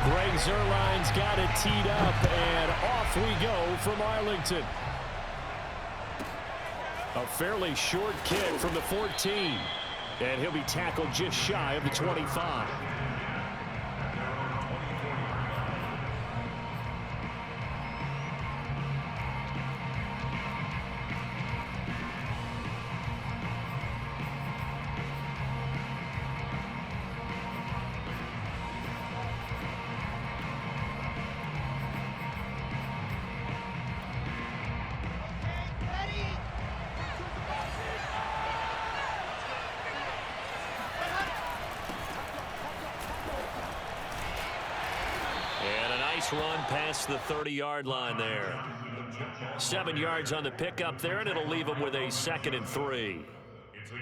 Greg Zuerlein's got it teed up, and off we go from Arlington. A fairly short kick from the 14. And he'll be tackled just shy of the 25. Run past the 30-yard line there. 7 yards on the pickup there, and it'll leave them with a 2nd and 3.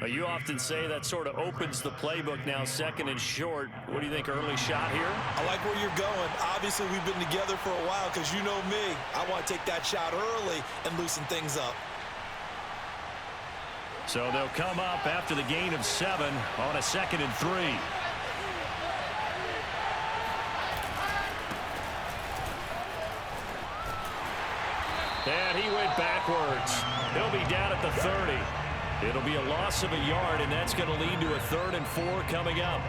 You often say that sort of opens the playbook now, 2nd and short. What do you think, early shot here? I like where you're going. Obviously, we've been together for a while because you know me. I want to take that shot early and loosen things up. So they'll come up after the gain of 7 on a 2nd and 3. And he went backwards. He'll be down at the 30. It'll be a loss of a yard, and that's going to lead to a 3rd and 4 coming up.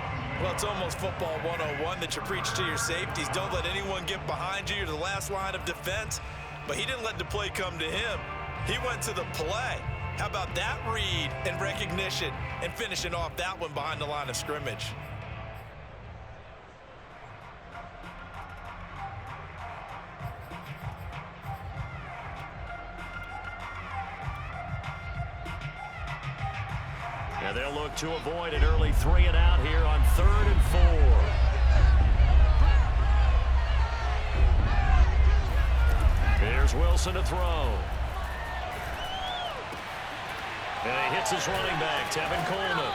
Well, it's almost football 101 that you preach to your safeties. Don't let anyone get behind you. You're the last line of defense. But he didn't let the play come to him. He went to the play. How about that read and recognition and finishing off that one behind the line of scrimmage? Yeah, they'll look to avoid an early 3 and out here on 3rd and 4. Here's Wilson to throw. And he hits his running back, Tevin Coleman.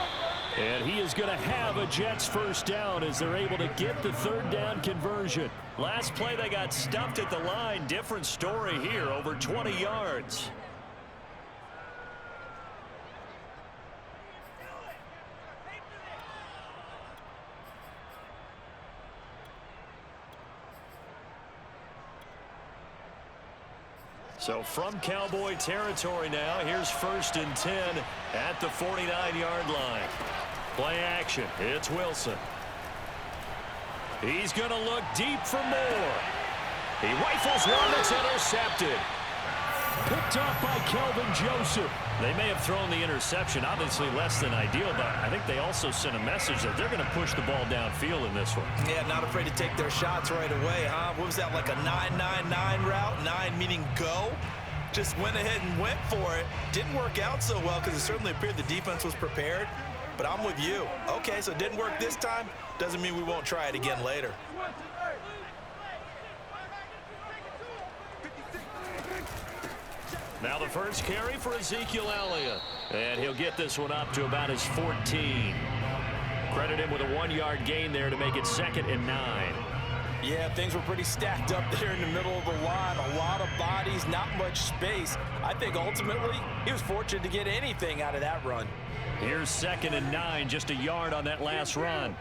And he is going to have a Jets first down as they're able to get the 3rd down conversion. Last play they got stuffed at the line. Different story here, over 20 yards. So from Cowboy territory now, here's 1st and 10 at the 49-yard line. Play action. It's Wilson. He's going to look deep for more. He rifles one that's intercepted. Picked off by Kelvin Joseph. They may have thrown the interception, obviously less than ideal, but I think they also sent a message that they're going to push the ball downfield in this one. Yeah, not afraid to take their shots right away, huh? What was that, like a 9-9-9 route? 9 meaning go? Just went ahead and went for it. Didn't work out so well because it certainly appeared the defense was prepared. But I'm with you. Okay, so it didn't work this time. Doesn't mean we won't try it again later. Now the first carry for Ezekiel Elliott. And he'll get this one up to about his 14. Credit him with a 1-yard gain there to make it 2nd and 9. Yeah, things were pretty stacked up there in the middle of the line. A lot of bodies, not much space. I think ultimately he was fortunate to get anything out of that run. Here's 2nd and 9, just a yard on that last run.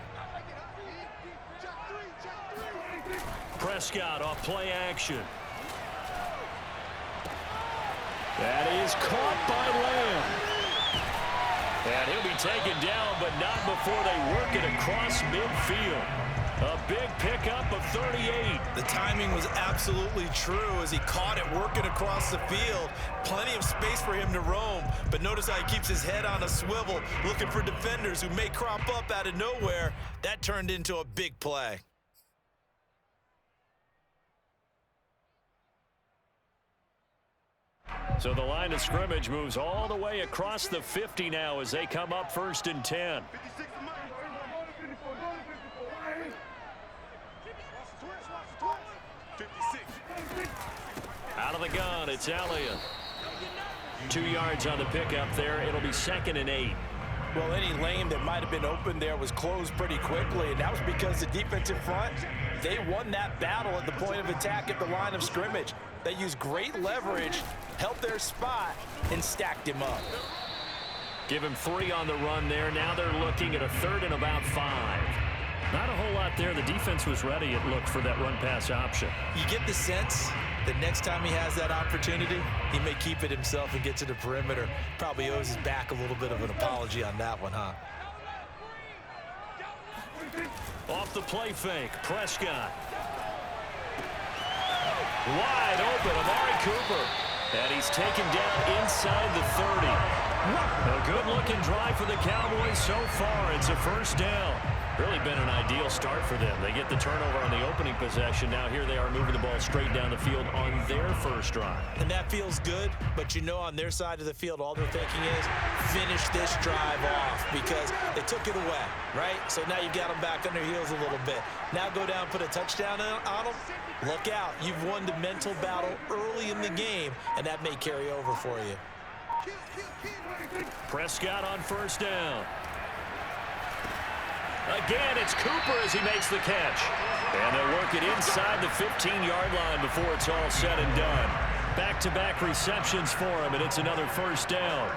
Prescott off play action. That is caught by Lamb. And he'll be taken down, but not before they work it across midfield. A big pickup of 38. The timing was absolutely true as he caught it working across the field. Plenty of space for him to roam, but notice how he keeps his head on a swivel, looking for defenders who may crop up out of nowhere. That turned into a big play. So the line of scrimmage moves all the way across the 50 now as they come up 1st and 10. Out of the gun, it's Elliott. 2 yards on the pickup there. It'll be 2nd and 8. Well, any lane that might have been open there was closed pretty quickly, and that was because the defensive front, they won that battle at the point of attack at the line of scrimmage. They used great leverage, held their spot, and stacked him up. Give him 3 on the run there. Now they're looking at a 3rd and about 5. Not a whole lot there. The defense was ready, it looked, for that run-pass option. You get the sense that next time he has that opportunity, he may keep it himself and get to the perimeter. Probably owes his back a little bit of an apology on that one, huh? Off the play fake, Prescott. Wide open, Amari Cooper. And he's taken down inside the 30. A good-looking drive for the Cowboys so far. It's a first down. Really been an ideal start for them. They get the turnover on the opening possession. Now here they are moving the ball straight down the field on their first drive. And that feels good, but you know on their side of the field, all they're thinking is finish this drive off because they took it away, right? So now you got them back on their heels a little bit. Now go down, put a touchdown on them. Look out. You've won the mental battle early in the game, and that may carry over for you. Prescott on first down. Again, it's Cooper as he makes the catch. And they'll work it inside the 15-yard line before it's all said and done. Back-to-back receptions for him, and it's another first down.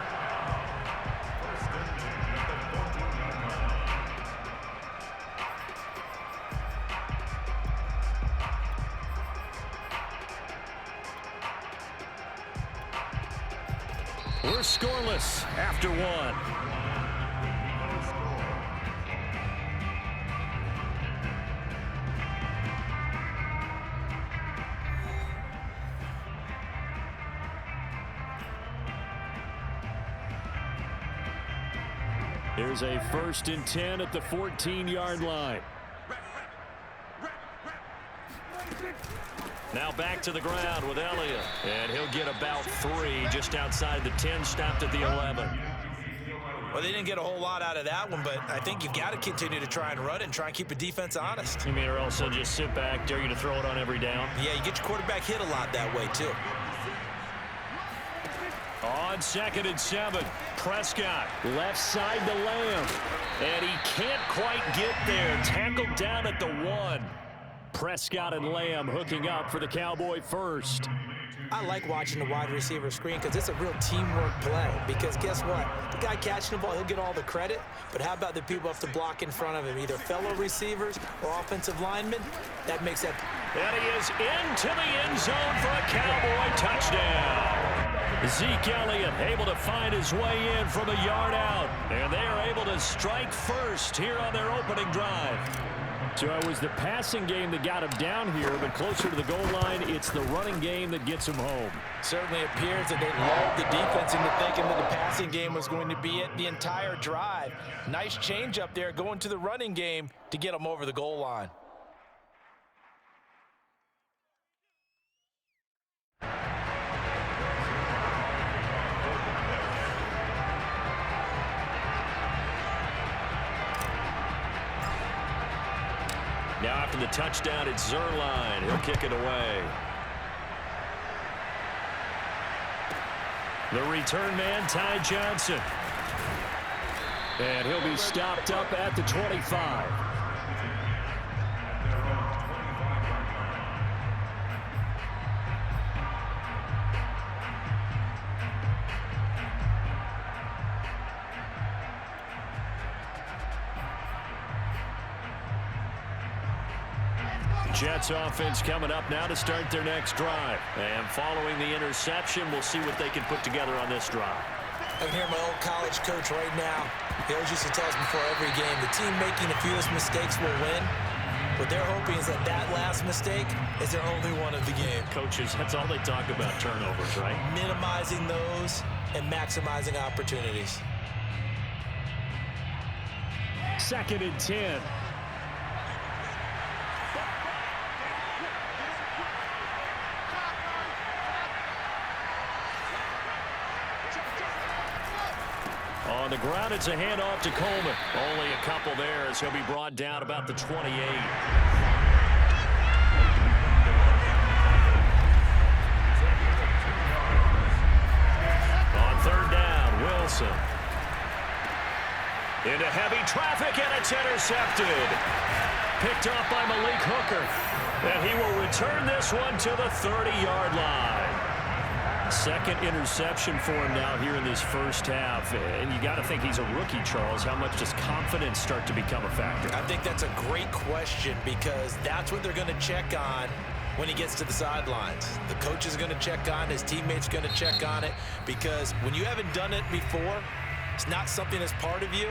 We're scoreless after one. Here's a 1st and 10 at the 14-yard line. Now back to the ground with Elliott. And he'll get about 3 just outside the 10, stopped at the 11. Well, they didn't get a whole lot out of that one, but I think you've got to continue to try and run it and try and keep the defense honest. You mean or also just sit back, dare you to throw it on every down? Yeah, you get your quarterback hit a lot that way, too. On 2nd and 7, Prescott, left side to Lamb. And he can't quite get there. Tackled down at the 1. Prescott and Lamb hooking up for the Cowboy first. I like watching the wide receiver screen because it's a real teamwork play. Because guess what? The guy catching the ball, he'll get all the credit. But how about the people who have to block in front of him, either fellow receivers or offensive linemen? That makes that. And he is into the end zone for a Cowboy touchdown. Zeke Elliott able to find his way in from a yard out. And they are able to strike first here on their opening drive. So it was the passing game that got him down here, but closer to the goal line, it's the running game that gets him home. Certainly appears that they lulled the defense into thinking that the passing game was going to be it the entire drive. Nice change up there going to the running game to get them over the goal line. Now after the touchdown, it's Zerline. He'll kick it away. The return man, Ty Johnson. And he'll be stopped up at the 25. Jets offense coming up now to start their next drive. And following the interception, we'll see what they can put together on this drive. I can hear my old college coach right now. He always used to tell us before every game, the team making the fewest mistakes will win. What they're hoping is that that last mistake is their only one of the game. Coaches, that's all they talk about, turnovers, right? Minimizing those and maximizing opportunities. 2nd and 10. On the ground, it's a handoff to Coleman. Only a couple there as he'll be brought down about the 28. On 3rd down, Wilson. Into heavy traffic, and it's intercepted. Picked off by Malik Hooker. And he will return this one to the 30-yard line. Second interception for him now here in this first half. And you got to think he's a rookie, Charles. How much does confidence start to become a factor? I think that's a great question because that's what they're going to check on when he gets to the sidelines. The coach is going to check on, his teammates going to check on it, because when you haven't done it before, it's not something that's part of you.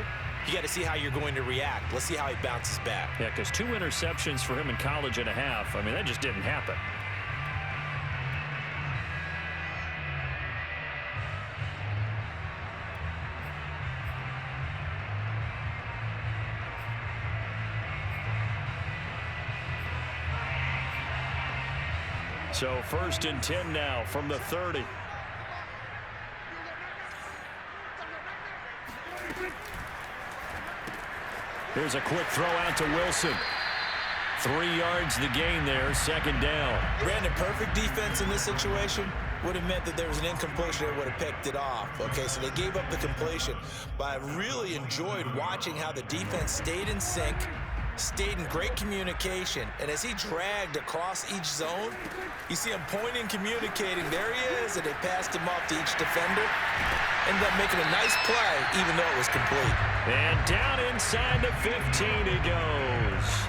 You got to see how you're going to react. Let's see how he bounces back. Yeah, because 2 interceptions for him in college and a half. I mean, that just didn't happen. So 1st and 10 now from the 30. Here's a quick throw out to Wilson. 3 yards the gain there, 2nd down. Brandon, perfect defense in this situation would have meant that there was an incompletion that would have picked it off. Okay, so they gave up the completion. But I really enjoyed watching how the defense stayed in sync, stayed in great communication, and as he dragged across each zone, you see him pointing, communicating. There he is, and they passed him off to each defender. Ended up making a nice play, even though it was complete. And down inside the 15 he goes.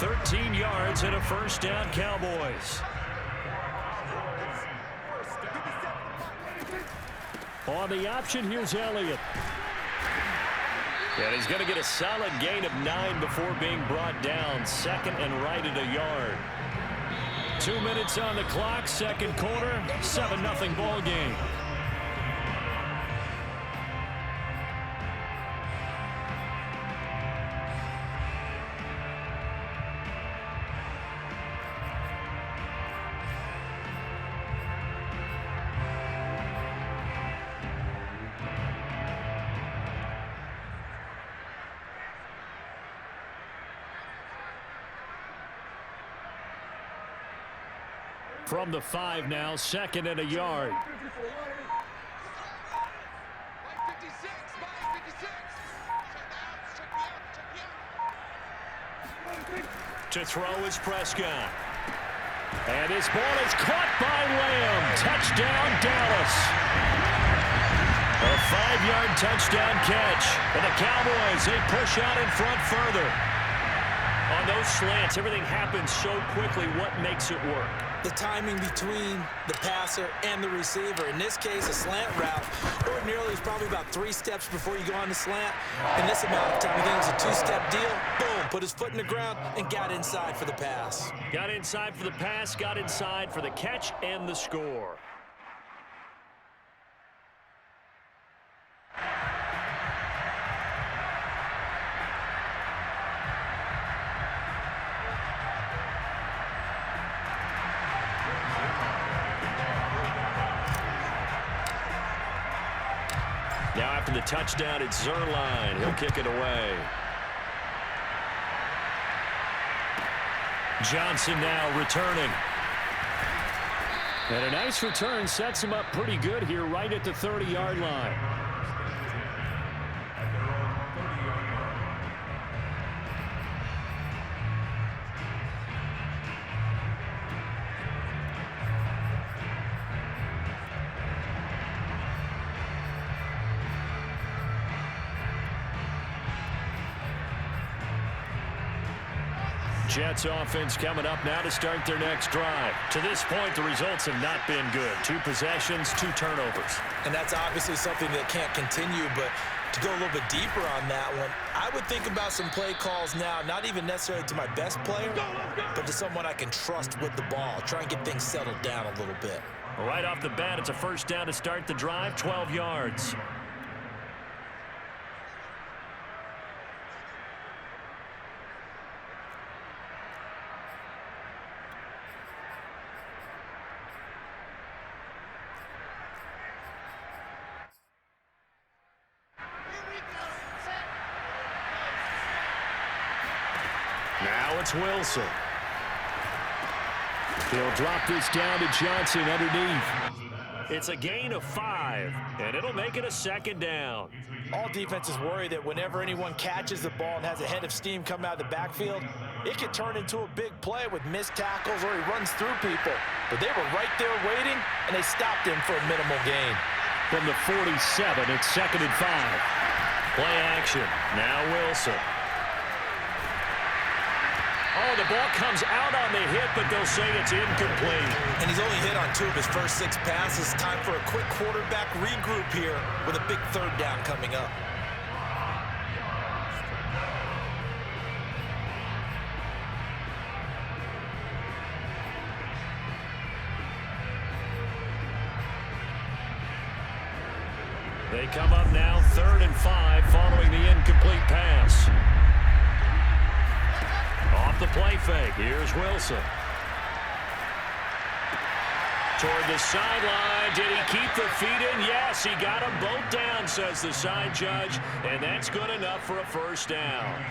13 yards and a 1st down, Cowboys. On the option, here's Elliott. And he's going to get a solid gain of 9 before being brought down. 2nd and right at a yard. 2 minutes on the clock, 2nd quarter, 7-0 ball game. From the 5 now, 2nd and a yard. To throw is Prescott. And his ball is caught by Lamb. Touchdown, Dallas. A 5-yard touchdown catch. And the Cowboys, they push out in front further. On those slants, everything happens so quickly. What makes it work? The timing between the passer and the receiver. In this case, a slant route. Ordinarily, it's probably about 3 steps before you go on the slant. In this amount of time, I think it was a 2-step deal. Boom, put his foot in the ground and got inside for the pass. Got inside for the pass, got inside for the catch and the score. Now after the touchdown, it's Zerline. He'll kick it away. Johnson now returning. And a nice return sets him up pretty good here right at the 30-yard line. Jets offense coming up now to start their next drive. To this point, the results have not been good. 2 possessions, 2 turnovers. And that's obviously something that can't continue, but to go a little bit deeper on that one, I would think about some play calls now, not even necessarily to my best player, but to someone I can trust with the ball. Try and get things settled down a little bit. Right off the bat, it's a 1st down to start the drive, 12 yards. Now it's Wilson. He'll drop this down to Johnson underneath. It's a gain of 5, and it'll make it a 2nd down. All defenses worry that whenever anyone catches the ball and has a head of steam come out of the backfield, it could turn into a big play with missed tackles or he runs through people. But they were right there waiting, and they stopped him for a minimal gain. From the 47, it's 2nd and 5. Play action. Now Wilson. Oh, the ball comes out on the hit, but they'll say it's incomplete. And he's only hit on 2 of his first 6 passes. Time for a quick quarterback regroup here with a big 3rd down coming up. They come up now 3rd and 5 following the incomplete pass. Off the play fake. Here's Wilson. Toward the sideline. Did he keep the feet in? Yes, he got them both down, says the side judge. And that's good enough for a 1st down.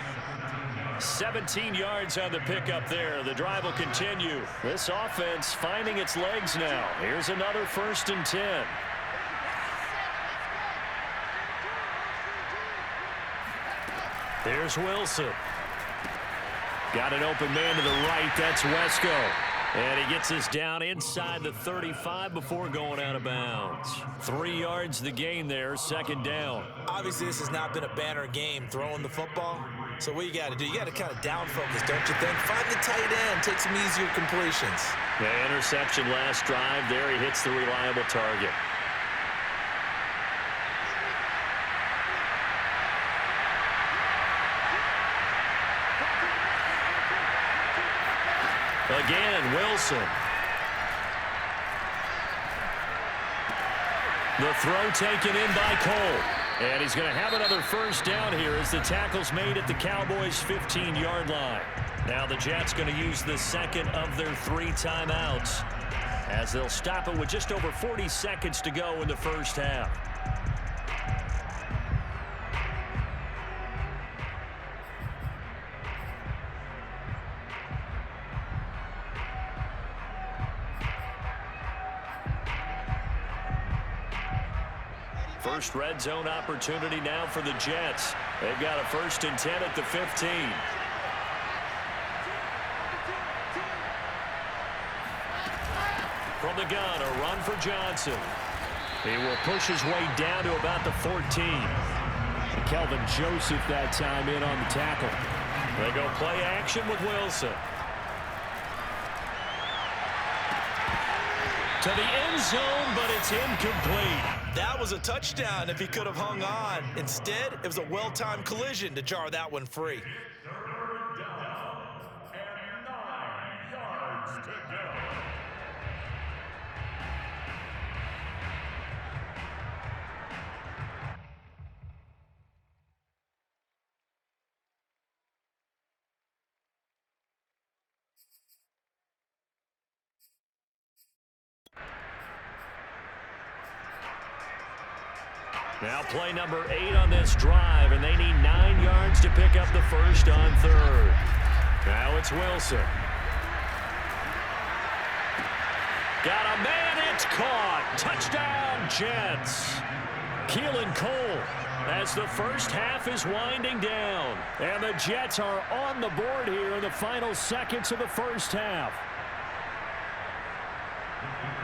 17 yards on the pickup there. The drive will continue. This offense finding its legs now. Here's another 1st and 10. There's Wilson. Got an open man to the right. That's Wesco. And he gets us down inside the 35 before going out of bounds. 3 yards the gain there, 2nd down. Obviously, this has not been a banner game throwing the football. So what you got to do, you got to kind of down focus, don't you think? Find the tight end, take some easier completions. The interception last drive there. He hits the reliable target. Again, Wilson. The throw taken in by Cole. And he's going to have another 1st down here as the tackle's made at the Cowboys' 15-yard line. Now the Jets going to use the 2nd of their 3 timeouts as they'll stop it with just over 40 seconds to go in the 1st half. First red zone opportunity now for the Jets. They've got a 1st and 10 at the 15. From the gun, a run for Johnson. He will push his way down to about the 14. Kelvin Joseph that time in on the tackle. They go play action with Wilson. To the end zone, but it's incomplete. That was a touchdown if he could have hung on. Instead, it was a well-timed collision to jar that one free. 3rd down and 9 yards to go. Now play number 8 on this drive, and they need 9 yards to pick up the 1st on 3rd. Now it's Wilson. Got a man, it's caught. Touchdown, Jets. Keelan Cole as the 1st half is winding down. And the Jets are on the board here in the final seconds of the 1st half.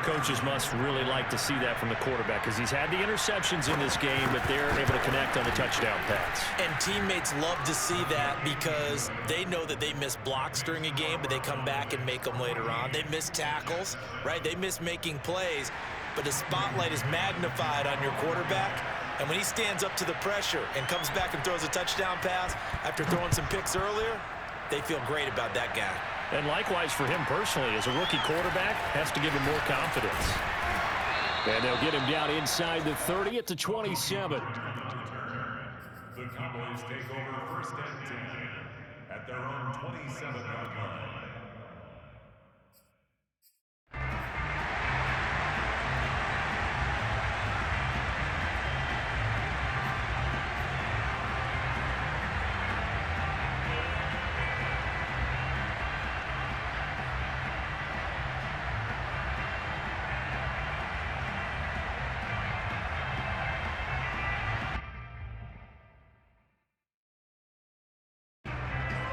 Coaches must really like to see that from the quarterback because he's had the interceptions in this game, but they're able to connect on the touchdown pass. And teammates love to see that because they know that they miss blocks during a game, but they come back and make them later on. They miss tackles, right? They miss making plays, but the spotlight is magnified on your quarterback. And when he stands up to the pressure and comes back and throws a touchdown pass after throwing some picks earlier, they feel great about that guy. And likewise for him personally, as a rookie quarterback, has to give him more confidence. And they'll get him down inside the 30 at the 27. The Cowboys take over 1st and 10 at their own 27-yard line.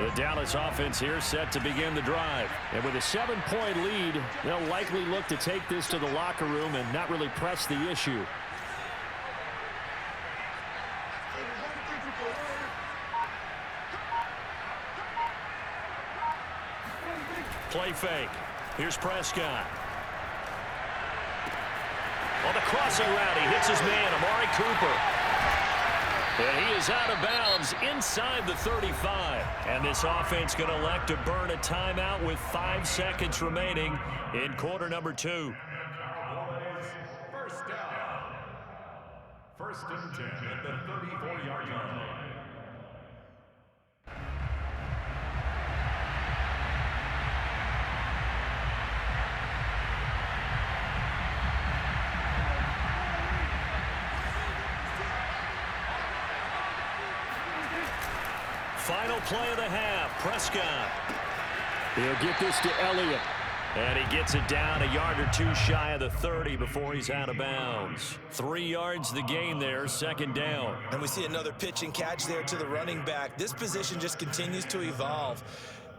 The Dallas offense here set to begin the drive. And with a 7-point lead, they'll likely look to take this to the locker room and not really press the issue. Play fake. Here's Prescott. On the crossing route, he hits his man, Amari Cooper. And he is out of bounds inside the 35. And this offense going to elect to burn a timeout with 5 seconds remaining in quarter number 2. Cowboys, first down. 1st and 10 at the 34-yard line. Final play of the half, Prescott. He'll get this to Elliott. And he gets it down a yard or 2 shy of the 30 before he's out of bounds. 3 yards the gain there, 2nd down. And we see another pitch and catch there to the running back. This position just continues to evolve.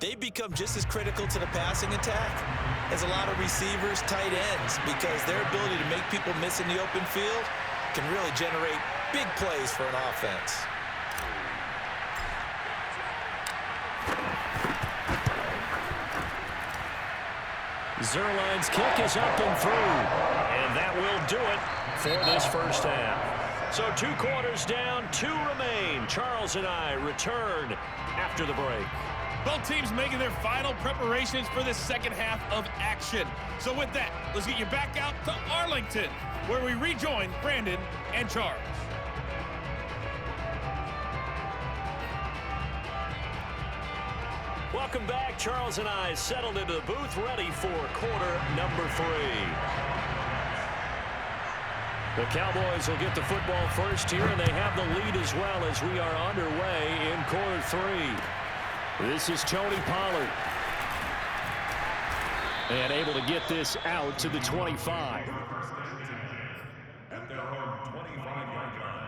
They become just as critical to the passing attack as a lot of receivers, tight ends, because their ability to make people miss in the open field can really generate big plays for an offense. Zerline's kick is up and through. And that will do it for this first half. So 2 quarters down, 2 remain. Charles and I return after the break. Both teams making their final preparations for the second half of action. So with that, let's get you back out to Arlington, where we rejoin Brandon and Charles. Welcome back. Charles and I settled into the booth, ready for quarter number 3. The Cowboys will get the football first here, and they have the lead as well as we are underway in quarter 3. This is Tony Pollard. And able to get this out to the 25. At their own 25-yard line.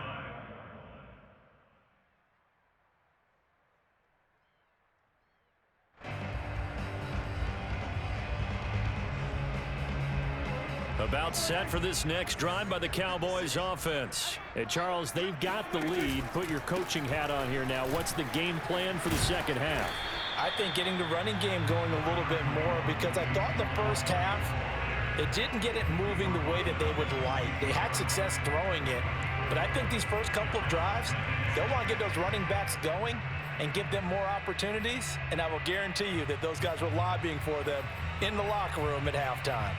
About set for this next drive by the Cowboys offense. Hey, Charles, they've got the lead. Put your coaching hat on here now. What's the game plan for the second half? I think getting the running game going a little bit more, because I thought the first half, they didn't get it moving the way that they would like. They had success throwing it, but I think these first couple of drives, they'll want to get those running backs going and give them more opportunities, and I will guarantee you that those guys were lobbying for them in the locker room at halftime.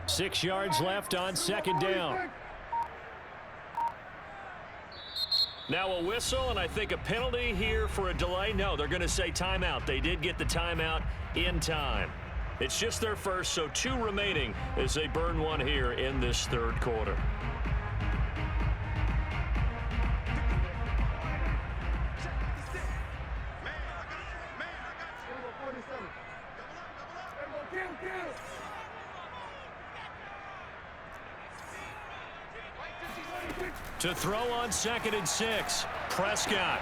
Six yards left on 2nd down. Now a whistle, and I think a penalty here for a delay. No, they're going to say timeout. They did get the timeout in time. It's just their first, so 2 remaining as they burn 1 here in this 3rd quarter. To throw on 2nd and 6. Prescott.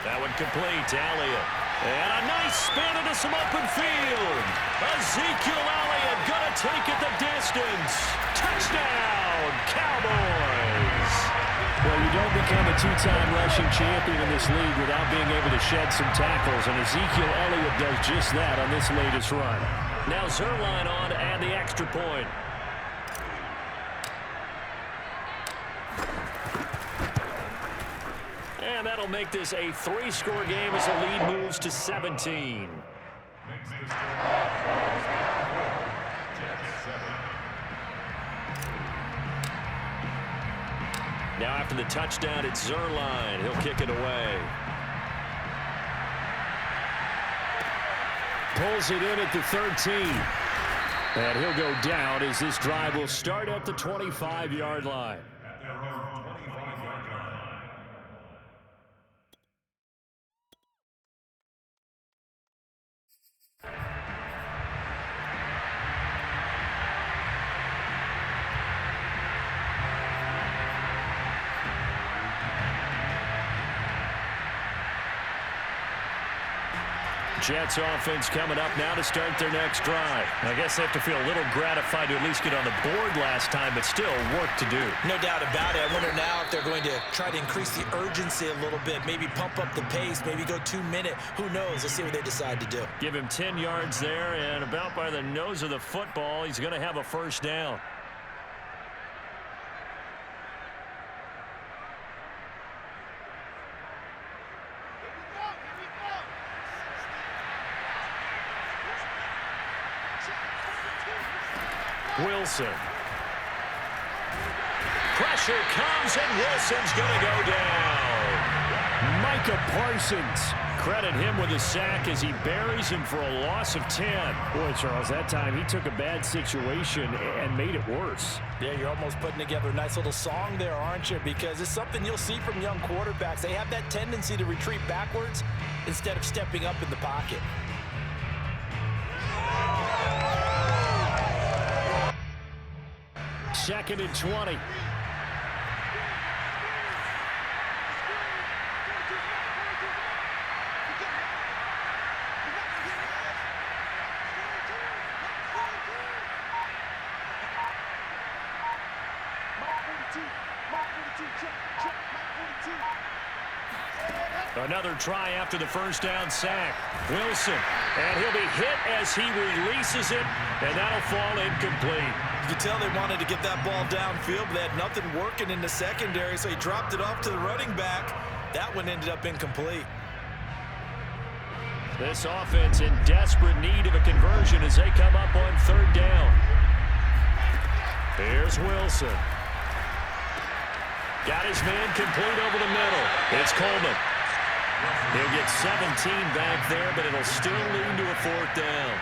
That one complete to Elliott. And a nice spin into some open field. Ezekiel Elliott going to take it the distance. Touchdown, Cowboys. Well, you don't become a 2-time rushing champion in this league without being able to shed some tackles, and Ezekiel Elliott does just that on this latest run. Now Zerline on to add the extra point. And that'll make this a 3-score game as the lead moves to 17. Now after the touchdown, it's Zerline. He'll kick it away. Pulls it in at the 13. And he'll go down as this drive will start at the 25-yard line. Jets offense coming up now to start their next drive. I guess they have to feel a little gratified to at least get on the board last time, but still work to do. No doubt about it. I wonder now if they're going to try to increase the urgency a little bit, maybe pump up the pace, maybe go 2-minute. Who knows? Let's see what they decide to do. Give him 10 yards there, and about by the nose of the football, he's going to have a first down. Wilson. Pressure comes, and Wilson's going to go down. Micah Parsons. Credit him with a sack as he buries him for a loss of 10. Boy, Charles, that time he took a bad situation and made it worse. Yeah, you're almost putting together a nice little song there, aren't you? Because it's something you'll see from young quarterbacks. They have that tendency to retreat backwards instead of stepping up in the pocket. Second and 20. Another try after the first down sack. Wilson, and he'll be hit as he releases it, and that'll fall incomplete. You can tell they wanted to get that ball downfield, but they had nothing working in the secondary, so he dropped it off to the running back. That one ended up incomplete. This offense in desperate need of a conversion as they come up on third down. Here's Wilson. Got his man complete over the middle. It's Coleman. He'll get 17 back there, but it'll still lead to a fourth down.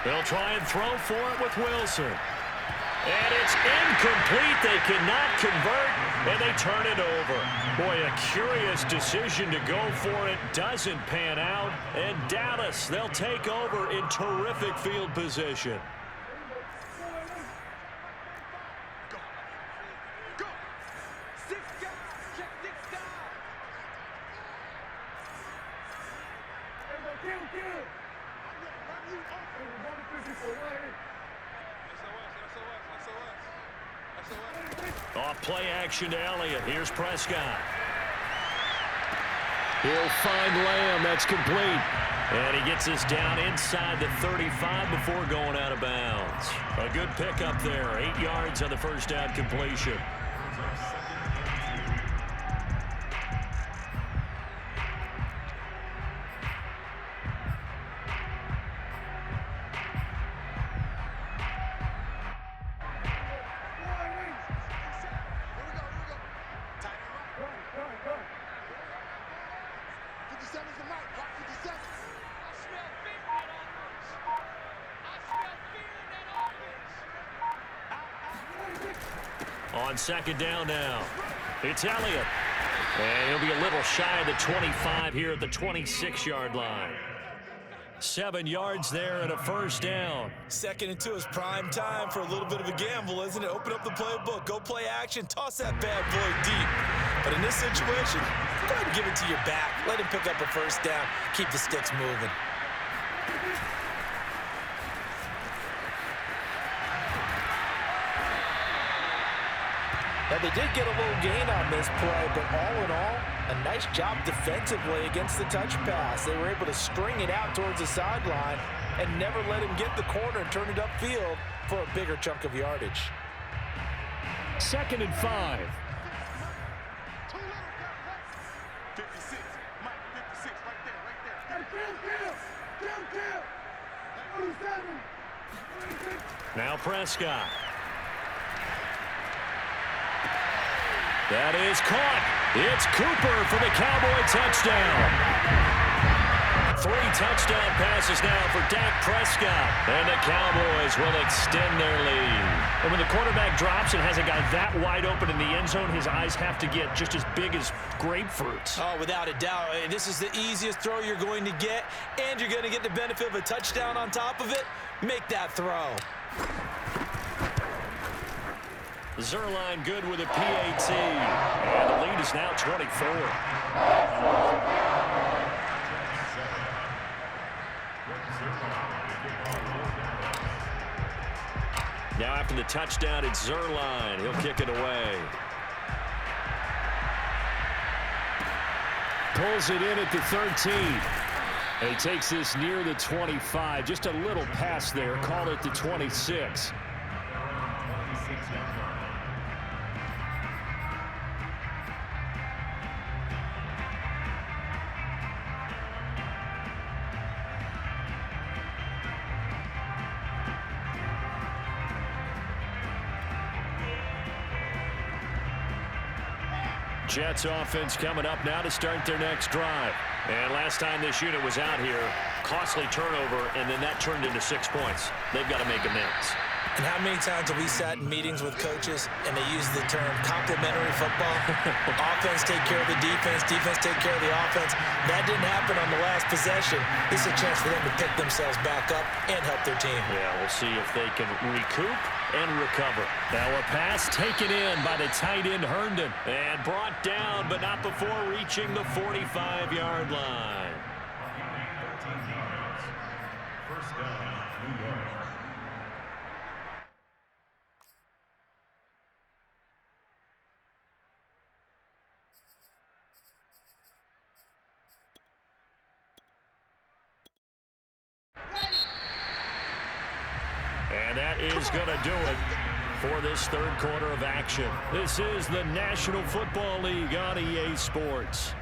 They'll try and throw for it with Wilson. And it's incomplete. They cannot convert, and they turn it over. Boy, a curious decision to go for it. Doesn't pan out. And Dallas, they'll take over in terrific field position. Off play action to Elliott. Here's Prescott. He'll find Lamb. That's complete. And he gets us down inside the 35 before going out of bounds. A good pickup there. 8 yards on the first down completion. On second down now, it's Elliott. And he'll be a little shy of the 25 here at the 26-yard line. 7 yards there and a first down. 2nd and 2 is prime time for a little bit of a gamble, isn't it? Open up the playbook, go play action, toss that bad boy deep. But in this situation, go ahead and give it to your back. Let him pick up a first down. Keep the sticks moving. Now, they did get a little gain on this play, but all in all, a nice job defensively against the touch pass. They were able to string it out towards the sideline and never let him get the corner and turn it upfield for a bigger chunk of yardage. 2nd and 5. 56, Mike, 56, right there. Now Prescott. That is caught. It's Cooper for the Cowboy touchdown. 3 touchdown passes now for Dak Prescott. And the Cowboys will extend their lead. And when the quarterback drops and has a guy that wide open in the end zone, his eyes have to get just as big as grapefruits. Oh, without a doubt. This is the easiest throw you're going to get, and you're going to get the benefit of a touchdown on top of it. Make that throw. Zerline good with a PAT. And the lead is now 24. Now after the touchdown, it's Zerline. He'll kick it away. Pulls it in at the 13. And he takes this near the 25. Just a little pass there. Call it the 26. Jets offense coming up now to start their next drive. And last time this unit was out here, costly turnover, and then that turned into 6 points. They've got to make amends. And how many times have we sat in meetings with coaches and they use the term complementary football? Offense take care of the defense, defense take care of the offense. That didn't happen on the last possession. This is a chance for them to pick themselves back up and help their team. Yeah, we'll see if they can recoup and recover. Now a pass taken in by the tight end Herndon. And brought down, but not before reaching the 45-yard line. First down, New York. And that is going to do it for this third quarter of action. This is the National Football League on EA Sports.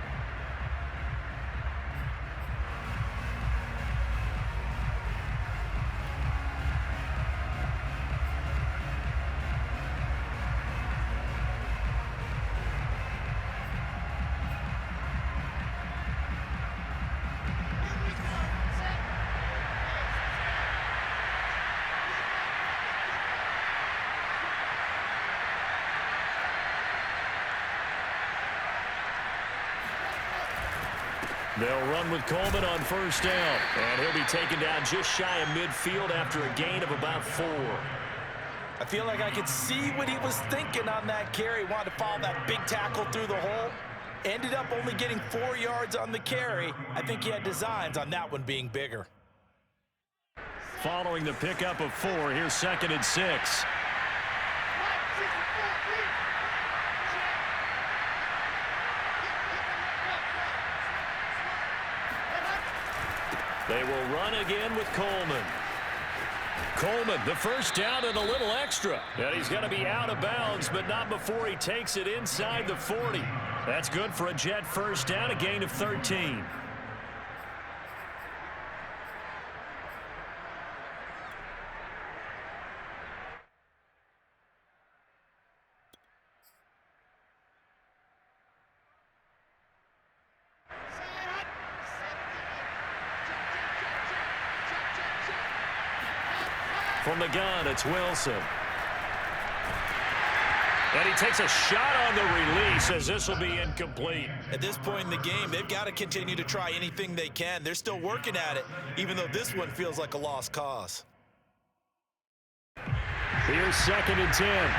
They'll run with Coleman on first down. And he'll be taken down just shy of midfield after a gain of about 4. I feel like I could see what he was thinking on that carry. Wanted to follow that big tackle through the hole. Ended up only getting 4 yards on the carry. I think he had designs on that one being bigger. Following the pickup of 4, here's 2nd and 6. They will run again with Coleman. Coleman, the first down and a little extra. And he's going to be out of bounds, but not before he takes it inside the 40. That's good for a Jet first down, a gain of 13. From the gun, it's Wilson. And he takes a shot on the release as this will be incomplete. At this point in the game, they've got to continue to try anything they can. They're still working at it, even though this one feels like a lost cause. Here's 2nd and 10.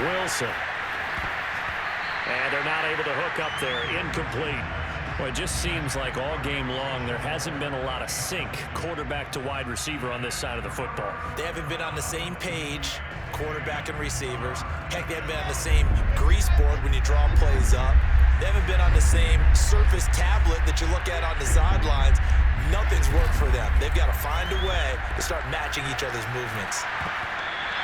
Wilson. And they're not able to hook up there. Incomplete. Well, it just seems like all game long there hasn't been a lot of sync quarterback to wide receiver on this side of the football. They haven't been on the same page, quarterback and receivers. Heck, they haven't been on the same grease board when you draw plays up. They haven't been on the same surface tablet that you look at on the sidelines. Nothing's worked for them. They've got to find a way to start matching each other's movements.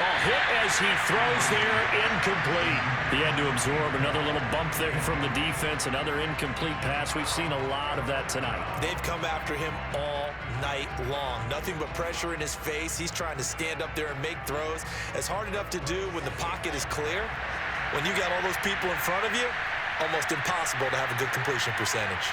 Hit as he throws there, incomplete. He had to absorb another little bump there from the defense, another incomplete pass. We've seen a lot of that tonight. They've come after him all night long. Nothing but pressure in his face. He's trying to stand up there and make throws. It's hard enough to do when the pocket is clear. When you got all those people in front of you, almost impossible to have a good completion percentage.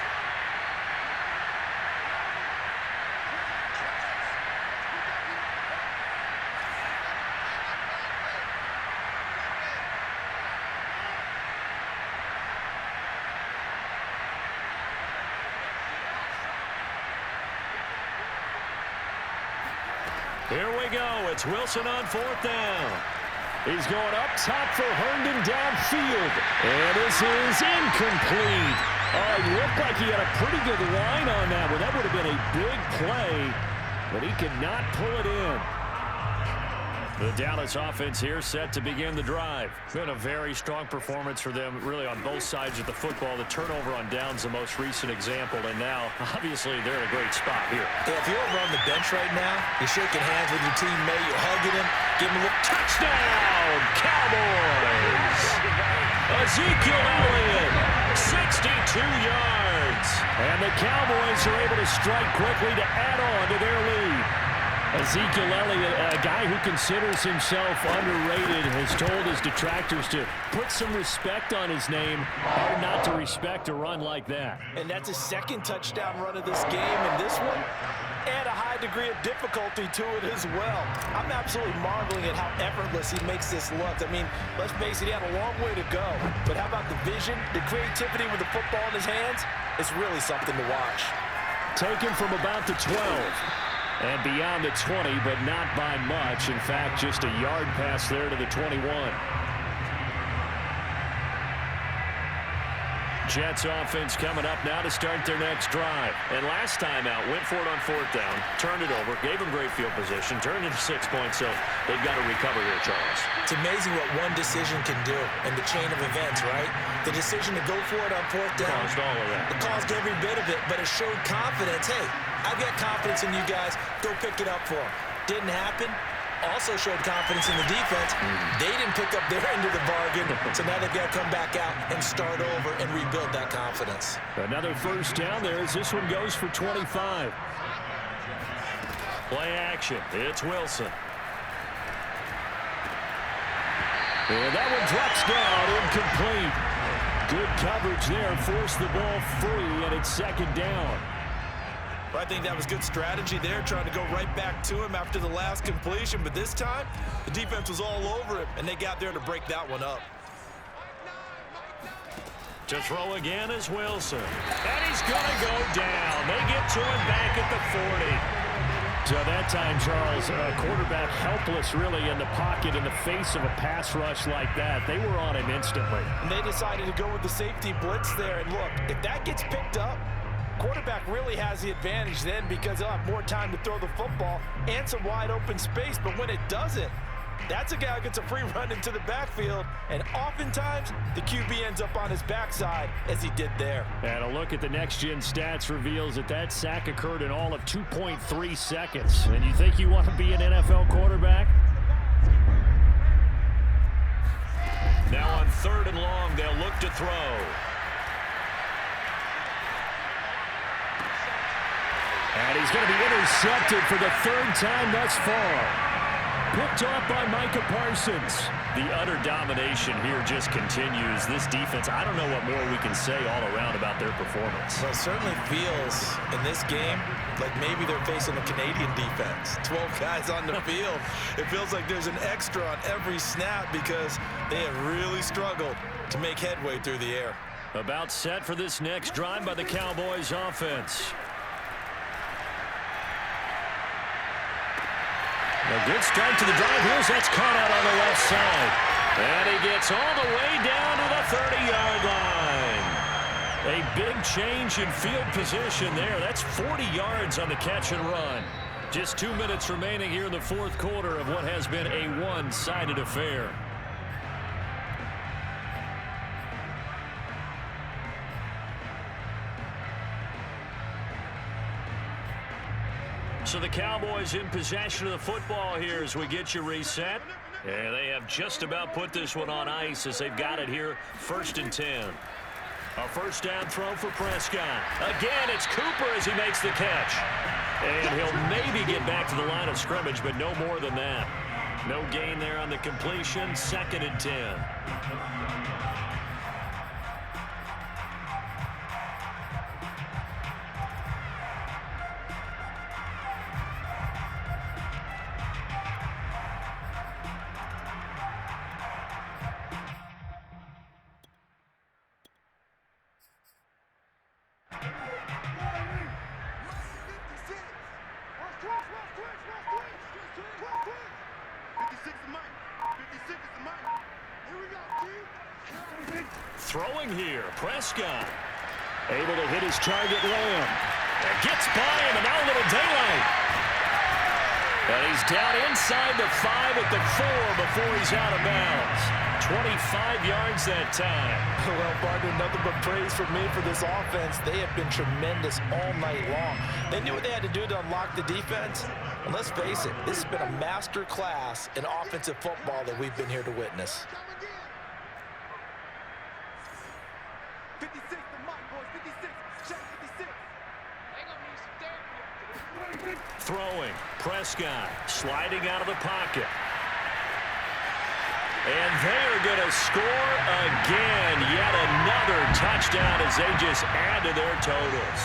Here we go. It's Wilson on 4th down. He's going up top for Herndon downfield. And this is incomplete. It looked like he had a pretty good line on that one. That would have been a big play, but he could not pull it in. The Dallas offense here set to begin the drive. Been a very strong performance for them, really, on both sides of the football. The turnover on downs, the most recent example, and now, obviously, they're in a great spot here. Yeah, if you're over on the bench right now, you're shaking hands with your teammate, you're hugging him, giving him a little Touchdown, Cowboys! Ezekiel Elliott, 62 yards. And the Cowboys are able to strike quickly to add on to their lead. Ezekiel Elliott, a guy who considers himself underrated, has told his detractors to put some respect on his name. Hard not to respect a run like that. And that's his second touchdown run of this game, and this one, add a high degree of difficulty to it as well. I'm absolutely marveling at how effortless he makes this look. I mean, let's face it, he had a long way to go. But how about the vision, the creativity with the football in his hands? It's really something to watch. Taken from about the 12. And beyond the 20, but not by much. In fact, just a yard pass there to the 21. Jets offense coming up now to start their next drive. And last time out, went for it on 4th down, turned it over, gave them great field position, turned it to 6 points, so they've got to recover here, Charles. It's amazing what one decision can do in the chain of events, right? The decision to go for it on 4th down. Caused all of that. It caused every bit of it, but it showed confidence. Hey, I've got confidence in you guys. Go pick it up for them. Didn't happen. Also showed confidence in the defense. They didn't pick up their end of the bargain, so now they've got to come back out and start over and rebuild that confidence. Another first down there as this one goes for 25. Play action. It's Wilson. And that one drops down, incomplete. Good coverage there, forced the ball free, and it's 2nd down. I think that was good strategy there, trying to go right back to him after the last completion. But this time, the defense was all over it, and they got there to break that one up. To throw again is Wilson. And he's going to go down. They get to him back at the 40. So that time, Charles, quarterback helpless really in the pocket in the face of a pass rush like that. They were on him instantly. And they decided to go with the safety blitz there. And look, if that gets picked up, quarterback really has the advantage then because he'll have more time to throw the football and some wide open space. But when it doesn't, that's a guy who gets a free run into the backfield, and oftentimes the QB ends up on his backside as he did there. And a look at the next-gen stats reveals that that sack occurred in all of 2.3 seconds. And you think you want to be an NFL quarterback? Now on 3rd and long, they'll look to throw. And he's going to be intercepted for the 3rd time thus far. Picked off by Micah Parsons. The utter domination here just continues. This defense, I don't know what more we can say all around about their performance. Well, it certainly feels in this game like maybe they're facing a Canadian defense. 12 guys on the field. It feels like there's an extra on every snap because they have really struggled to make headway through the air. About set for this next drive by the Cowboys offense. A good start to the drive. Here's that's caught out on the left side. And he gets all the way down to the 30-yard line. A big change in field position there. That's 40 yards on the catch and run. Just 2 minutes remaining here in the 4th quarter of what has been a one-sided affair. So the Cowboys in possession of the football here as we get you reset. And they have just about put this one on ice as they've got it here, 1st and 10. A first down throw for Prescott. Again, it's Cooper as he makes the catch. And he'll maybe get back to the line of scrimmage, but no more than that. No gain there on the completion, 2nd and 10. throwing here. Prescott. Able to hit his target, Lamb. And gets by him, and now a little daylight. And he's down inside the 5 at the 4 before he's out of bounds. 25 yards that time. Well, partner, nothing but praise from me for this offense. They have been tremendous all night long. They knew what they had to do to unlock the defense. And let's face it, this has been a master class in offensive football that we've been here to witness. 56, the Mike boys, 56. Check 56. Throwing. Prescott sliding out of the pocket. And they are going to score again. Yet another touchdown as they just add to their totals.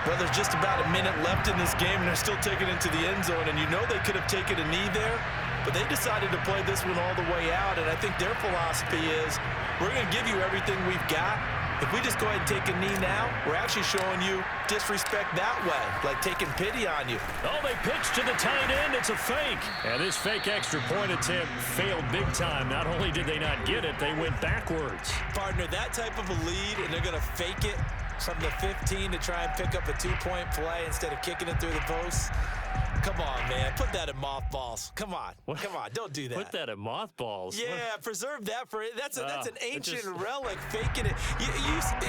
Well, there's just about a minute left in this game, and they're still taking it to the end zone. And you know they could have taken a knee there, but they decided to play this one all the way out. And I think their philosophy is, we're going to give you everything we've got. If we just go ahead and take a knee now, we're actually showing you disrespect that way, like taking pity on you. Oh, they pitch to the tight end. It's a fake. And this fake extra point attempt failed big time. Not only did they not get it, they went backwards. Partner, that type of a lead, and they're going to fake it from the 15 to try and pick up a 2-point play instead of kicking it through the post. Come on, man. Put that in mothballs. Come on. What? Come on. Don't do that. Put that in mothballs. Yeah, preserve that for it. That's an ancient just... relic. Faking it.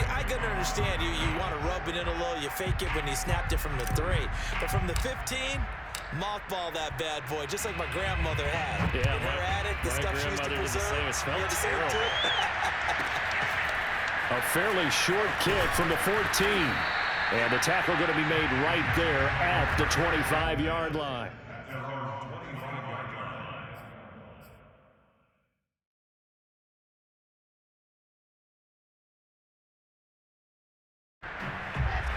I can understand. You want to rub it in a little. You fake it when you snapped it from the 3. But from the 15, mothball that bad boy, just like my grandmother had. Yeah, in her attic, the stuff she used to preserve. It smelled terrible. A fairly short kick from the 14. And the tackle going to be made right there at the 25-yard line.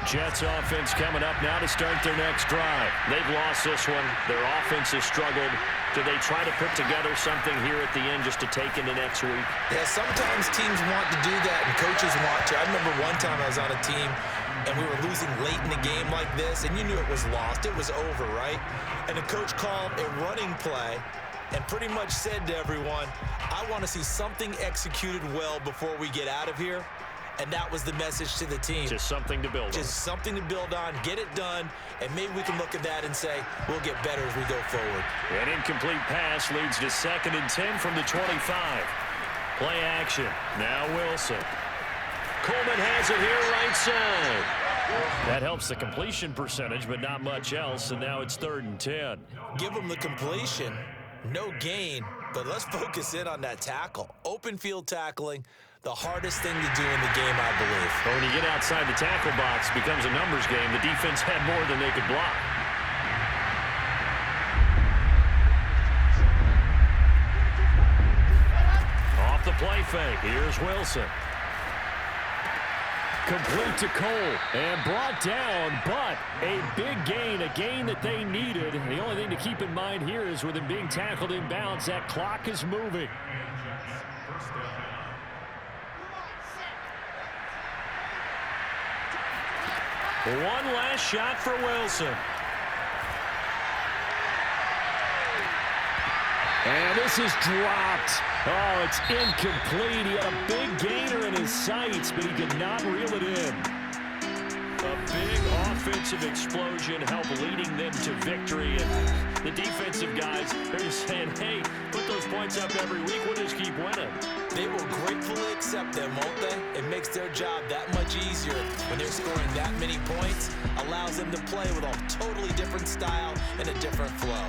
Jets offense coming up now to start their next drive. They've lost this one. Their offense has struggled. Do they try to put together something here at the end just to take into next week? Yeah, sometimes teams want to do that and coaches want to. I remember one time I was on a team and we were losing late in the game like this, and you knew it was lost. It was over, right? And the coach called a running play and pretty much said to everyone, I want to see something executed well before we get out of here. And that was the message to the team. Just something to build on. Just something to build on, get it done, and maybe we can look at that and say, we'll get better as we go forward. An incomplete pass leads to 2nd and 10 from the 25. Play action. Now Wilson. Coleman has it here right side. That helps the completion percentage, but not much else, and now it's 3rd and 10. Give them the completion, no gain, but let's focus in on that tackle. Open field tackling, the hardest thing to do in the game, I believe. But when you get outside the tackle box, it becomes a numbers game. The defense had more than they could block. Off the play fake, here's Wilson. Complete to Cole and brought down, but a big gain, a gain that they needed. The only thing to keep in mind here is with him being tackled in bounds, that clock is moving. One last shot for Wilson. And this is dropped. Oh, it's incomplete. He had a big gainer in his sights, but he could not reel it in. A big offensive explosion helped leading them to victory. And the defensive guys, they're just saying, hey, put those points up every week. We'll just keep winning. They will gratefully accept them, won't they? It makes their job that much easier when they're scoring that many points. Allows them to play with a totally different style and a different flow.